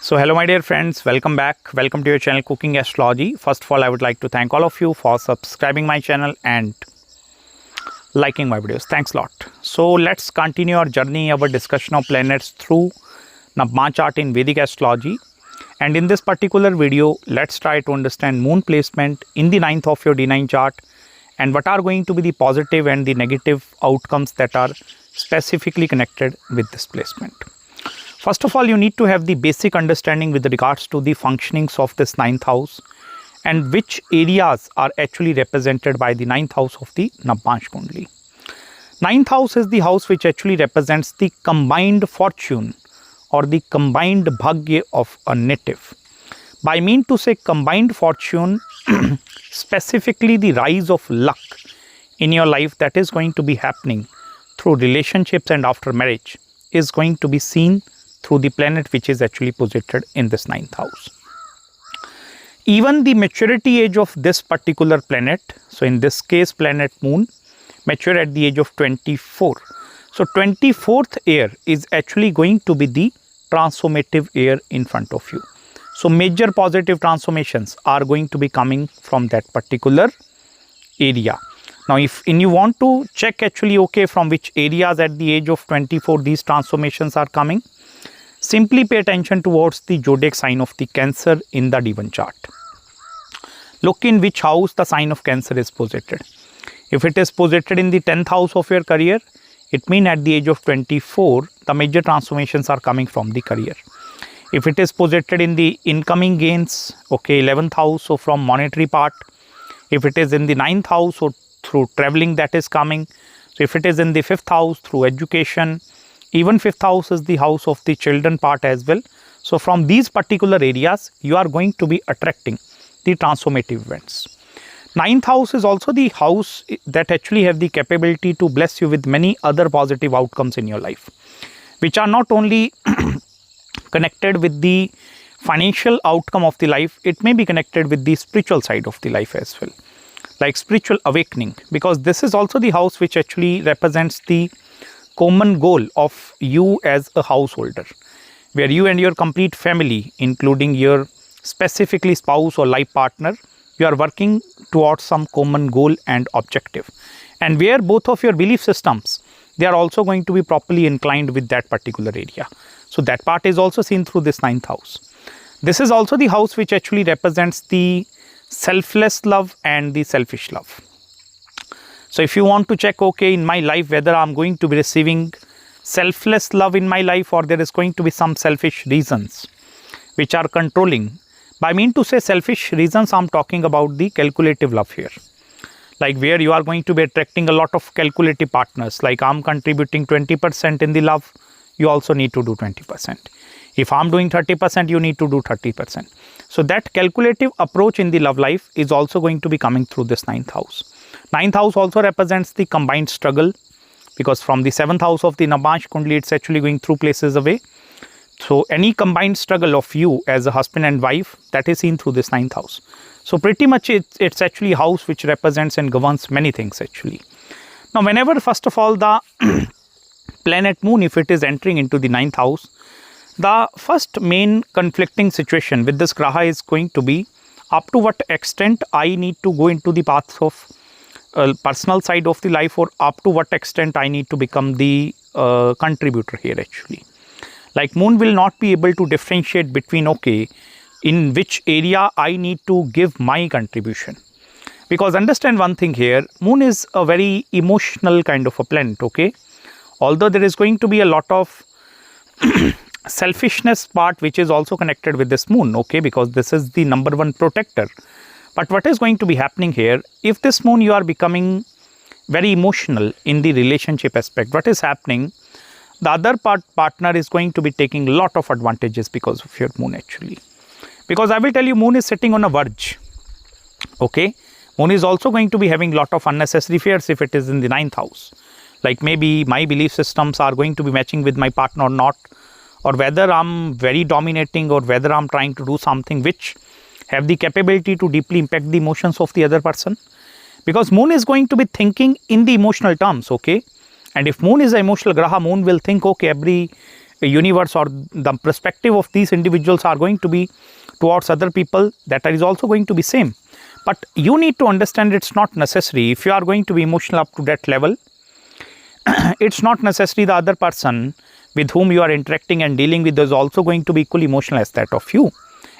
So hello my dear friends, welcome back. Welcome to your channel Cooking Astrology. First of all, I would like to thank all of you for subscribing my channel and liking my videos. Thanks a lot. So let's continue our journey, our discussion of planets through Navamsa Chart in Vedic Astrology. And in this particular video, let's try to understand moon placement in the 9th of your D-9 chart and what are going to be the positive and the negative outcomes that are specifically connected with this placement. First of all, you need to have the basic understanding with regards to the functionings of this 9th house and which areas are actually represented by the 9th house of the Navamsha Kundali. 9th house is the house which actually represents the combined fortune or the combined bhagya of a native. By mean to say combined fortune, specifically the rise of luck in your life that is going to be happening through relationships and after marriage is going to be seen through the planet which is actually posited in this 9th house. Even the maturity age of this particular planet, so in this case planet moon, mature at the age of 24. So 24th year is actually going to be the transformative year in front of you. So major positive transformations are going to be coming from that particular area. Now if you want to check actually from which areas at the age of 24 these transformations are coming, simply pay attention towards the zodiac sign of the Cancer in the D-1 chart. Look in which house the sign of Cancer is posited. If it is posited in the 10th house of your career, it means at the age of 24, the major transformations are coming from the career. If it is posited in the incoming gains, 11th house, so from monetary part. If it is in the 9th house, so through traveling that is coming. So if it is in the 5th house, through education. Even 5th house is the house of the children part as well. So from these particular areas, you are going to be attracting the transformative events. 9th house is also the house that actually have the capability to bless you with many other positive outcomes in your life, which are not only connected with the financial outcome of the life, it may be connected with the spiritual side of the life as well, like spiritual awakening, because this is also the house which actually represents the common goal of you as a householder, where you and your complete family, including your specifically spouse or life partner, you are working towards some common goal and objective, and where both of your belief systems, they are also going to be properly inclined with that particular area. So that part is also seen through this 9th house. This is also the house which actually represents the selfless love and the selfish love. So if you want to check, in my life, whether I'm going to be receiving selfless love in my life or there is going to be some selfish reasons which are controlling. By mean to say selfish reasons, I'm talking about the calculative love here. Like where you are going to be attracting a lot of calculative partners. Like I'm contributing 20% in the love, you also need to do 20%. If I'm doing 30%, you need to do 30%. So that calculative approach in the love life is also going to be coming through this 9th house. 9th house also represents the combined struggle, because from the 7th house of the Navamsha Kundali, it's actually going through places away. So any combined struggle of you as a husband and wife, that is seen through this 9th house. So pretty much it's actually a house which represents and governs many things actually. Now whenever first of all the planet moon, if it is entering into the 9th house, the first main conflicting situation with this graha is going to be up to what extent I need to go into the paths of personal side of the life, or up to what extent I need to become the contributor here actually. Like moon will not be able to differentiate between in which area I need to give my contribution. Because understand one thing here, moon is a very emotional kind of a planet, although there is going to be a lot of selfishness part which is also connected with this moon, because this is the number one protector. But what is going to be happening here, if this moon you are becoming very emotional in the relationship aspect, what is happening, the other partner is going to be taking a lot of advantages because of your moon actually. Because I will tell you, moon is sitting on a verge, Moon is also going to be having a lot of unnecessary fears if it is in the 9th house. Like maybe my belief systems are going to be matching with my partner or not, or whether I'm very dominating, or whether I'm trying to do something which have the capability to deeply impact the emotions of the other person. Because moon is going to be thinking in the emotional terms, And if moon is an emotional graha, moon will think, every universe or the perspective of these individuals are going to be towards other people, that is also going to be same. But you need to understand it's not necessary. If you are going to be emotional up to that level, it's not necessary the other person with whom you are interacting and dealing with is also going to be equally emotional as that of you.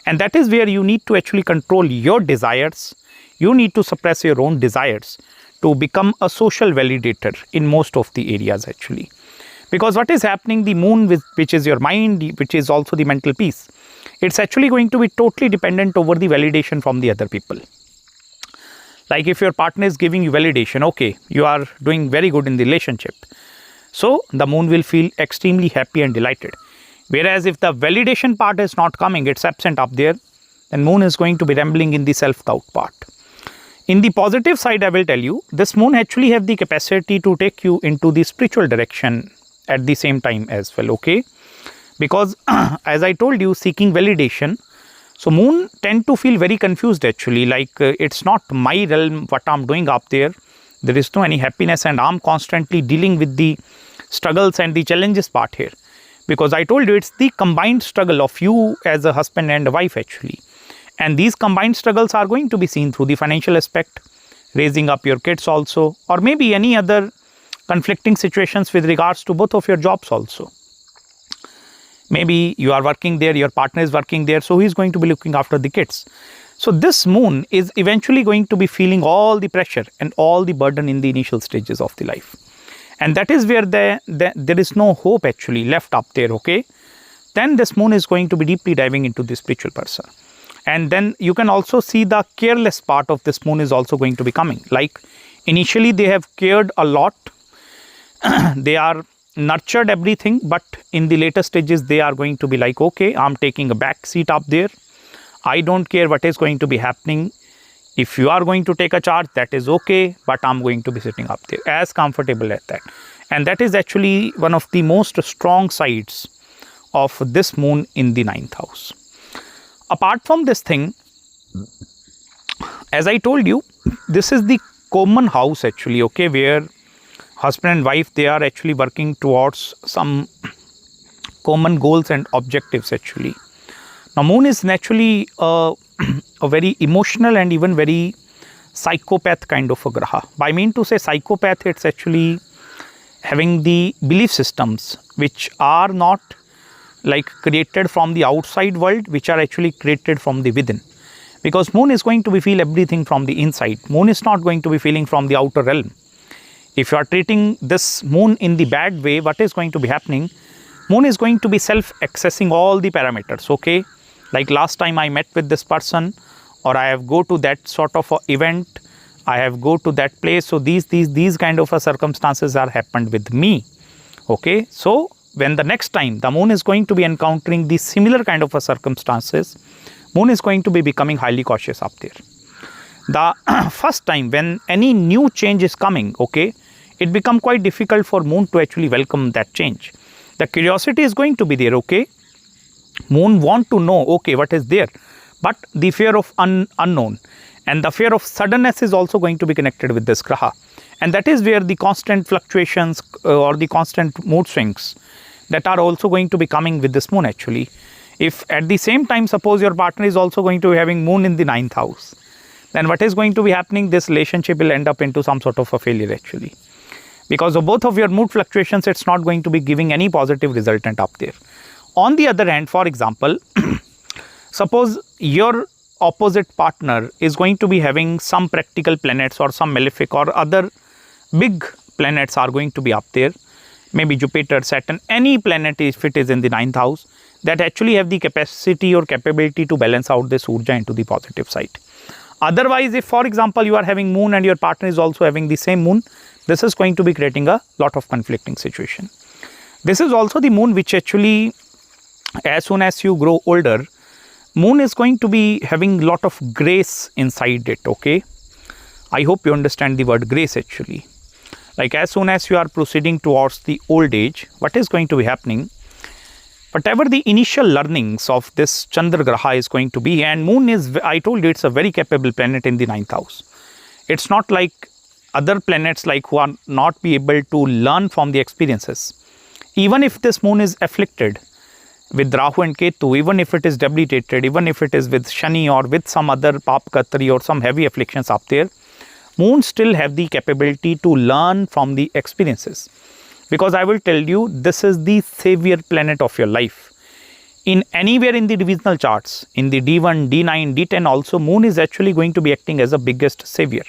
And that is where you need to actually control your desires. You need to suppress your own desires to become a social validator in most of the areas actually. Because what is happening, the moon, which is your mind, which is also the mental peace, it's actually going to be totally dependent over the validation from the other people. Like if your partner is giving you validation, okay, you are doing very good in the relationship. So the moon will feel extremely happy and delighted. Whereas if the validation part is not coming, it's absent up there, then moon is going to be rambling in the self-doubt part. In the positive side, I will tell you, this moon actually have the capacity to take you into the spiritual direction at the same time as well, okay? Because as I told you, seeking validation, so moon tend to feel very confused actually, like it's not my realm what I'm doing up there. There is no any happiness and I'm constantly dealing with the struggles and the challenges part here. Because I told you it's the combined struggle of you as a husband and a wife actually. And these combined struggles are going to be seen through the financial aspect, raising up your kids also, or maybe any other conflicting situations with regards to both of your jobs also. Maybe you are working there, your partner is working there, so he is going to be looking after the kids. So this moon is eventually going to be feeling all the pressure and all the burden in the initial stages of the life. And that is where there is no hope actually left up there, okay? Then this moon is going to be deeply diving into the spiritual person. And then you can also see the careless part of this moon is also going to be coming. Like initially they have cared a lot. They are nurtured everything, but in the later stages they are going to be like, okay, I'm taking a back seat up there. I don't care what is going to be happening. If you are going to take a charge, that is okay, but I'm going to be sitting up there as comfortable as that. And that is actually one of the most strong sides of this moon in the 9th house. Apart from this thing, as I told you, this is the common house actually, okay, where husband and wife, they are actually working towards some common goals and objectives actually. Now moon is naturally a very emotional and even very psychopath kind of a graha. I mean to say psychopath, it's actually having the belief systems which are not like created from the outside world, which are actually created from the within. Because moon is going to be feel everything from the inside. Moon is not going to be feeling from the outer realm. If you are treating this moon in the bad way, what is going to be happening? Moon is going to be self-accessing all the parameters, okay? Like last time I met with this person, or I have go to that sort of a event, I have go to that place. So these kind of a circumstances are happened with me, okay? So when the next time the moon is going to be encountering these similar kind of a circumstances, moon is going to be becoming highly cautious up there. The first time when any new change is coming, okay, it become quite difficult for moon to actually welcome that change. The curiosity is going to be there, okay. Moon want to know, okay, what is there, but the fear of unknown and the fear of suddenness is also going to be connected with this graha. And that is where the constant fluctuations or the constant mood swings that are also going to be coming with this moon actually. If at the same time, suppose your partner is also going to be having moon in the 9th house, then what is going to be happening? This relationship will end up into some sort of a failure actually. Because of both of your mood fluctuations, it's not going to be giving any positive resultant up there. On the other hand, for example, suppose your opposite partner is going to be having some practical planets or some malefic or other big planets are going to be up there, maybe Jupiter, Saturn, any planet if it is in the 9th house, that actually have the capacity or capability to balance out this urja into the positive side. Otherwise, if for example you are having moon and your partner is also having the same moon, this is going to be creating a lot of conflicting situation. This is also the moon which actually, as soon as you grow older, moon is going to be having lot of grace inside it, okay. I hope you understand the word grace actually. Like as soon as you are proceeding towards the old age, what is going to be happening? Whatever the initial learnings of this Chandra Graha is going to be, and moon is, I told you, it's a very capable planet in the 9th house. It's not like other planets like who are not be able to learn from the experiences. even if this moon is afflicted with Rahu and Ketu, even if it is debilitated, even if it is with Shani or with some other Papkatri or some heavy afflictions up there, moon still have the capability to learn from the experiences. Because I will tell you, this is the savior planet of your life. In anywhere in the divisional charts, in the D1, D9, D10 also, moon is actually going to be acting as a biggest savior.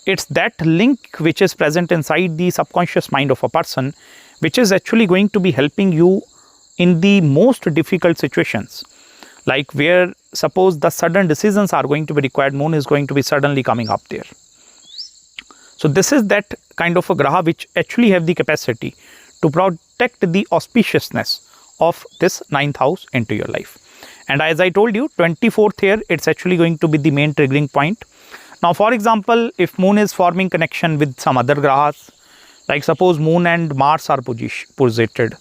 It's that link which is present inside the subconscious mind of a person, which is actually going to be helping you in the most difficult situations, like where suppose the sudden decisions are going to be required, moon is going to be suddenly coming up there. So this is that kind of a graha which actually have the capacity to protect the auspiciousness of this 9th house into your life. And as I told you, 24th here, it's actually going to be the main triggering point. Now, for example, if moon is forming connection with some other grahas, like suppose moon and Mars are posited,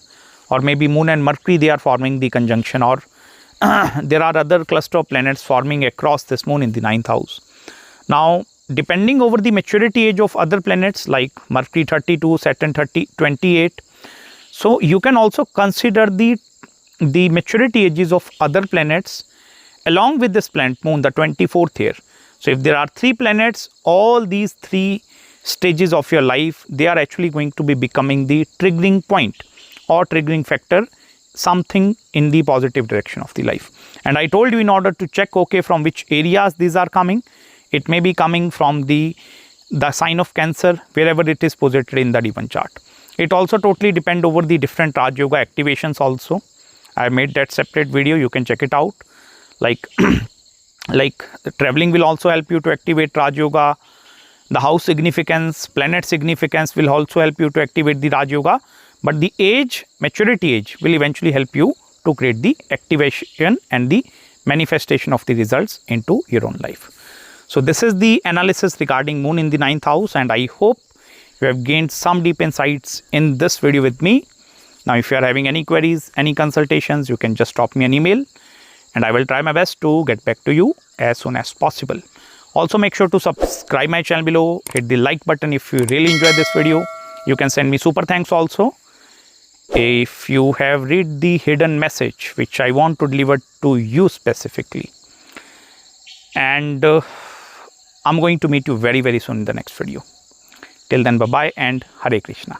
or maybe moon and Mercury, they are forming the conjunction, or there are other cluster of planets forming across this moon in the 9th house. Now, depending over the maturity age of other planets like Mercury 32, Saturn 28, so you can also consider the maturity ages of other planets along with this planet moon, the 24th here. So if there are 3 planets, all these 3 stages of your life, they are actually going to be becoming the triggering point or triggering factor, something in the positive direction of the life. And I told you, in order to check, okay, from which areas these are coming, it may be coming from the sign of Cancer, wherever it is posited in the D1 chart. It also totally depend over the different Raj Yoga activations also. I made that separate video, you can check it out. Like traveling will also help you to activate Raj Yoga. The house significance, planet significance will also help you to activate the Raj Yoga. But the age, maturity age, will eventually help you to create the activation and the manifestation of the results into your own life. So this is the analysis regarding moon in the 9th house, and I hope you have gained some deep insights in this video with me. Now, if you are having any queries, any consultations, you can just drop me an email and I will try my best to get back to you as soon as possible. Also, make sure to subscribe my channel below, hit the like button if you really enjoyed this video. You can send me super thanks also if you have read the hidden message which I want to deliver to you specifically. And I'm going to meet you very, very soon in the next video. Till then, bye-bye and Hare Krishna.